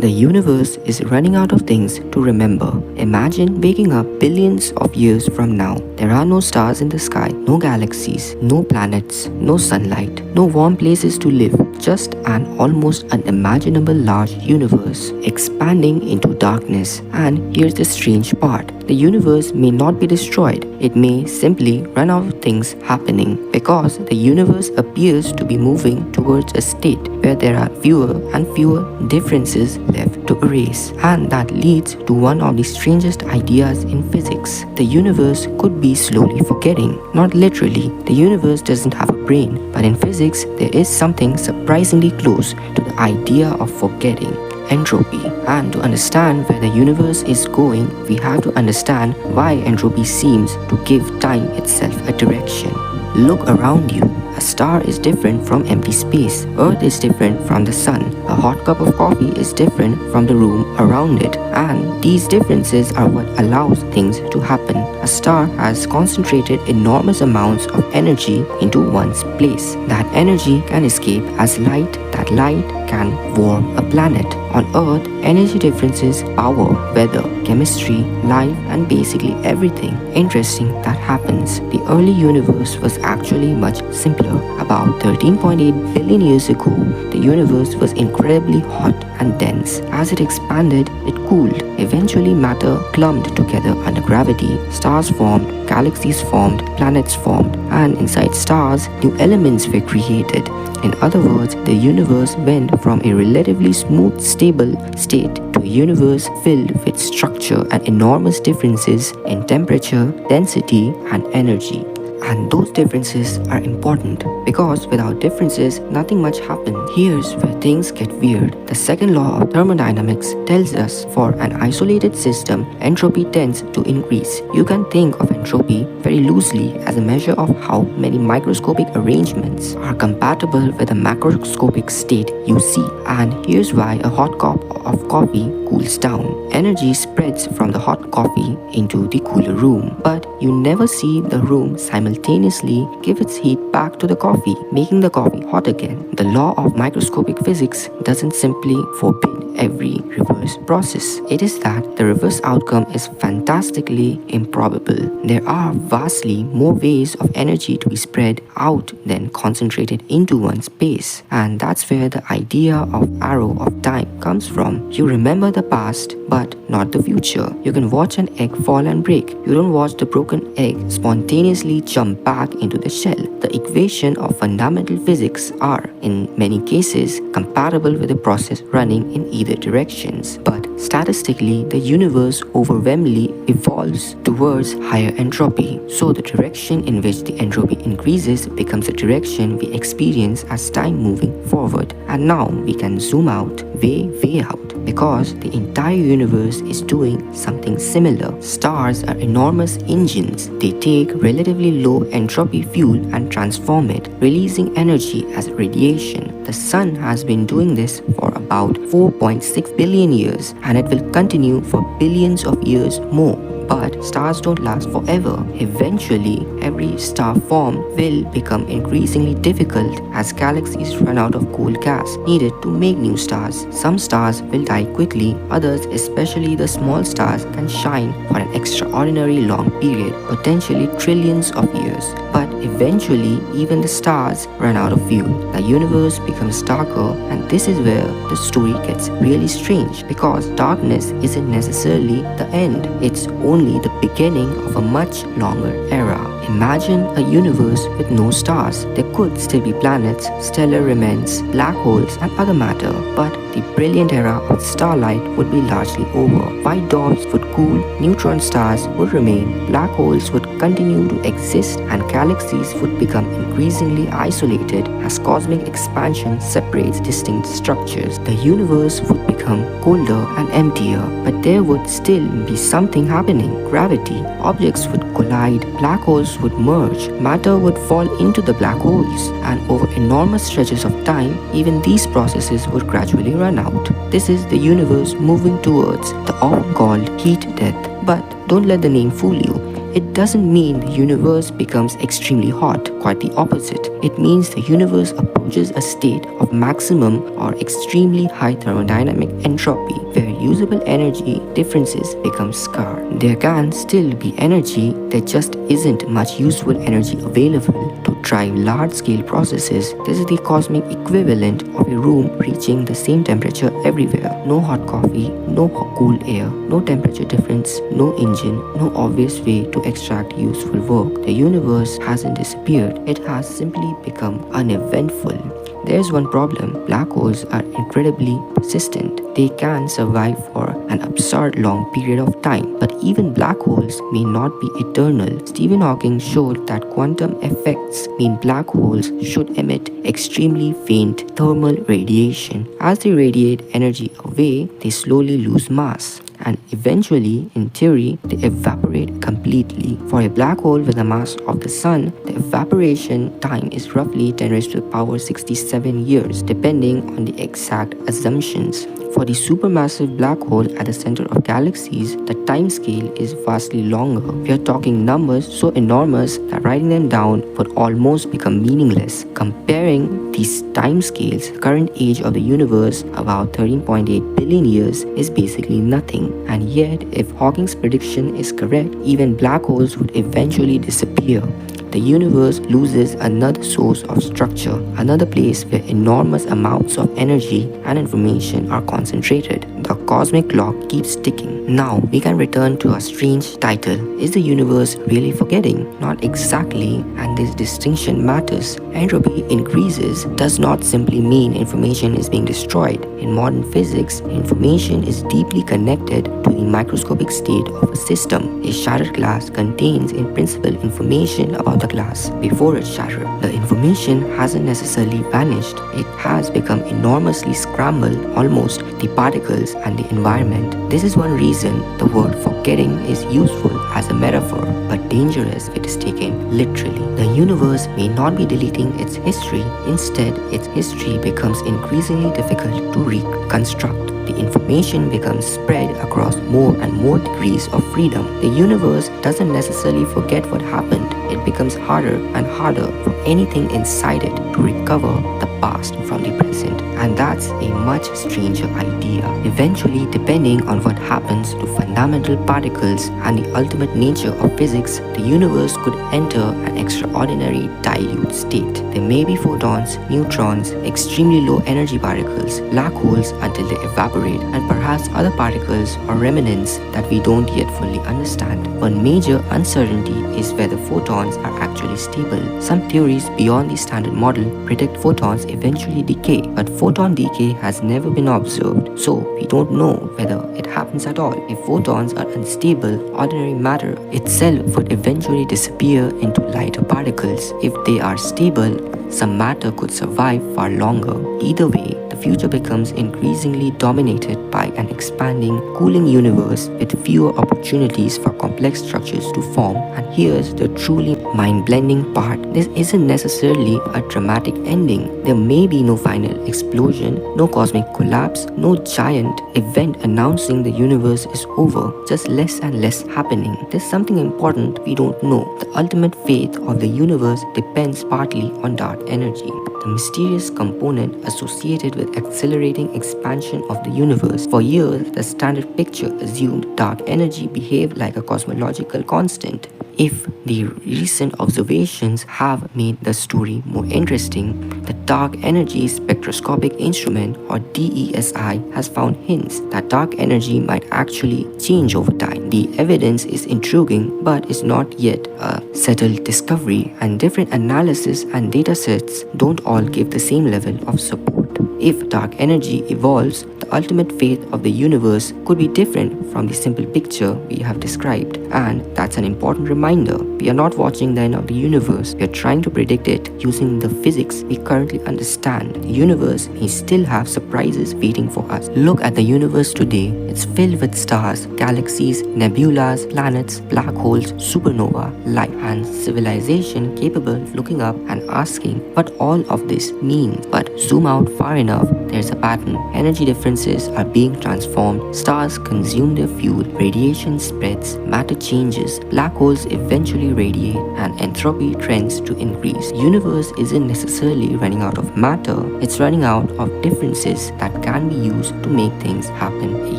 The universe is running out of things to remember. Imagine waking up billions of years from now. There are no stars in the sky, no galaxies, no planets, no sunlight, no warm places to live, just an almost unimaginable large universe expanding into darkness. And here's the strange part. The universe may not be destroyed. It may simply run out of things happening because the universe appears to be moving towards a state where there are fewer and fewer differences left to erase. And that leads to one of the strangest ideas in physics. The universe could be slowly forgetting. Not literally, the universe doesn't have a brain, but in physics there is something surprisingly close to the idea of forgetting: entropy. And to understand where the universe is going, we have to understand why entropy seems to give time itself a direction. Look around you. A star is different from empty space. Earth is different from the sun. A hot cup of coffee is different from the room around it. And these differences are what allows things to happen. A star has concentrated enormous amounts of energy into one place. That energy can escape as light. That light can warm a planet. On Earth, energy differences power, weather, chemistry, life, and basically everything interesting that happens. The early universe was actually much simpler. About 13.8 billion years ago, the universe was incredibly hot and dense. As it expanded, it cooled. Eventually, matter clumped together under gravity. Stars formed, galaxies formed, planets formed, and inside stars, new elements were created. In other words, the universe went from a relatively smooth, stable state to a universe filled with structure and enormous differences in temperature, density, and energy. And those differences are important because without differences, nothing much happens. Here's where things get weird. The second law of thermodynamics tells us for an isolated system, entropy tends to increase. You can think of entropy very loosely as a measure of how many microscopic arrangements are compatible with the macroscopic state you see. And here's why a hot cup of coffee cools down. Energy spreads from the hot coffee into the cooler room, but you never see the room simultaneously give its heat back to the coffee, making the coffee hot again. The law of microscopic physics doesn't simply forbid every reverse process. It is that the reverse outcome is fantastically improbable. There are vastly more ways of energy to be spread out than concentrated into one space. And that's where the idea of arrow of time comes from. You remember the past, but not the future. You can watch an egg fall and break. You don't watch the broken egg spontaneously jump back into the shell. The equation of fundamental physics are, in many cases, compatible with the process running in either directions. But statistically, the universe overwhelmingly evolves towards higher entropy. So the direction in which the entropy increases becomes the direction we experience as time moving forward. And now we can zoom out, way out, because the entire universe is doing something similar. Stars are enormous engines. They take relatively low entropy fuel and transform it, releasing energy as radiation. The sun has been doing this for about 4.6 billion years, and it will continue for billions of years more. But stars don't last forever. Eventually, every star form will become increasingly difficult as galaxies run out of cool gas needed to make new stars. Some stars will die quickly, others, especially the small stars, can shine for an extraordinarily long period, potentially trillions of years. But eventually, even the stars run out of fuel. The universe becomes darker, and this is where the story gets really strange, because darkness isn't necessarily the end. It's only the beginning of a much longer era. Imagine a universe with no stars. There could still be planets, stellar remnants, black holes, and other matter, but the brilliant era of starlight would be largely over. White dwarfs would cool, neutron stars would remain, black holes would continue to exist, and galaxies would become increasingly isolated as cosmic expansion separates distinct structures. The universe would become colder and emptier, but there would still be something happening. Gravity, objects would collide, black holes would merge, matter would fall into the black holes, and over enormous stretches of time, even these processes would gradually run out. This is the universe moving towards the often called heat death. But don't let the name fool you. It doesn't mean the universe becomes extremely hot, quite the opposite. It means the universe approaches a state of maximum or extremely high thermodynamic entropy, where usable energy differences become scarce. There can still be energy, there just isn't much useful energy available to drive large-scale processes. This is the cosmic equivalent of a room reaching the same temperature everywhere. No hot coffee, no cool air, no temperature difference, no engine, no obvious way to extract useful work. The universe hasn't disappeared, it has simply become uneventful. There's one problem: black holes are incredibly persistent. They can survive for an absurd long period of time, but even black holes may not be eternal. Stephen Hawking showed that quantum effects mean black holes should emit extremely faint thermal radiation. As they radiate energy away, they slowly lose mass, and eventually, in theory, they evaporate completely. For a black hole with the mass of the Sun, the evaporation time is roughly 10 raised to the power 67 years, depending on the exact assumptions. For the supermassive black hole at the center of galaxies, the time scale is vastly longer. We are talking numbers so enormous that writing them down would almost become meaningless. Comparing these time scales, the current age of the universe, about 13.8 billion years, is basically nothing. And yet, if Hawking's prediction is correct, even black holes would eventually disappear. The universe loses another source of structure, another place where enormous amounts of energy and information are concentrated. The cosmic clock keeps ticking. Now we can return to our strange title. Is the universe really forgetting? Not exactly, and this distinction matters. Entropy increases does not simply mean information is being destroyed. In modern physics, information is deeply connected to the microscopic state of a system. A shattered glass contains in principle information about the glass before it shattered. The information hasn't necessarily vanished. It has become enormously scrambled, almost the particles and the environment. This is one reason the word forgetting is useful as a metaphor, but dangerous if it is taken literally. The universe may not be deleting its history. Instead, its history becomes increasingly difficult to reconstruct. The information becomes spread across more and more degrees of freedom. The universe doesn't necessarily forget what happened. It becomes harder and harder for anything inside it to recover the past from the present. And that's a much stranger idea. Eventually, depending on what happens to fundamental particles and the ultimate nature of physics, the universe could enter an extraordinary dilute state. There may be photons, neutrons, extremely low energy particles, black holes until they evaporate, and perhaps other particles or remnants that we don't yet fully understand. One major uncertainty is whether photons are actually stable. Some theories beyond the standard model predict photons eventually decay, but photon decay has never been observed, so we don't know whether it happens at all. If photons are unstable, ordinary matter itself would eventually disappear into lighter particles. If they are stable, some matter could survive far longer. Either way, the future becomes increasingly dominated by an expanding, cooling universe with fewer opportunities for complex structures to form. And here's the truly mind-blending part. This isn't necessarily a dramatic ending. There may be no final explosion, no cosmic collapse, no giant event announcing the universe is over, just less and less happening. There's something important we don't know. The ultimate fate of the universe depends partly on dark energy, the mysterious component associated with accelerating expansion of the universe. For years, the standard picture assumed dark energy behaved like a cosmological constant. If the recent observations have made the story more interesting, the Dark Energy Spectroscopic Instrument, or DESI, has found hints that dark energy might actually change over time. The evidence is intriguing, but is not yet a settled discovery, and different analysis and datasets don't all give the same level of support. If dark energy evolves, the ultimate fate of the universe could be different from the simple picture we have described, and that's an important reminder. We are not watching the end of the universe, we are trying to predict it using the physics we currently understand. The universe may still have surprises waiting for us. Look at the universe today. It's filled with stars, galaxies, nebulas, planets, black holes, supernova, light, and civilization capable of looking up and asking what all of this means. But zoom out far enough, there's a pattern. Energy differences substances are being transformed, stars consume their fuel, radiation spreads, matter changes, black holes eventually radiate, and entropy trends to increase. The universe isn't necessarily running out of matter, it's running out of differences that can be used to make things happen. A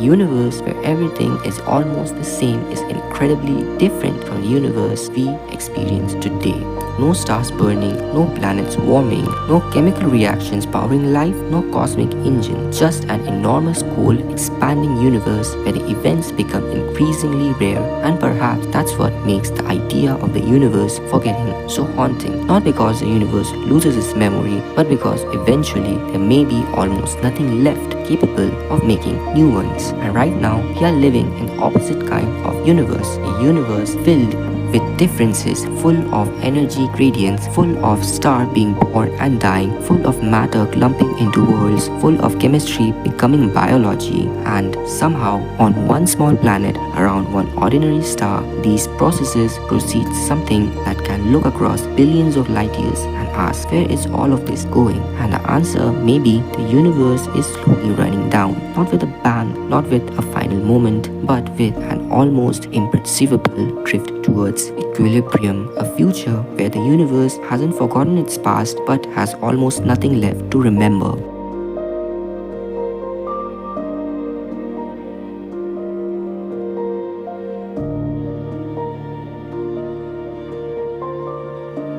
universe where everything is almost the same is incredibly different from the universe we experience today. No stars burning, no planets warming, no chemical reactions powering life, no cosmic engine, just an enormous cold, expanding universe where the events become increasingly rare. And perhaps that's what makes the idea of the universe forgetting so haunting. Not because the universe loses its memory, but because eventually there may be almost nothing left capable of making new ones. And right now, we are living in opposite kind of universe, a universe filled with differences, full of energy gradients, full of star being born and dying, full of matter clumping into worlds, full of chemistry becoming biology, and somehow on one small planet around one ordinary star, these processes proceed something that can look across billions of light years and ask, where is all of this going? And the answer may be the universe is slowly running down, not with a bang, not with a final moment, but with an almost imperceptible drift towards equilibrium, a future where the universe hasn't forgotten its past but has almost nothing left to remember.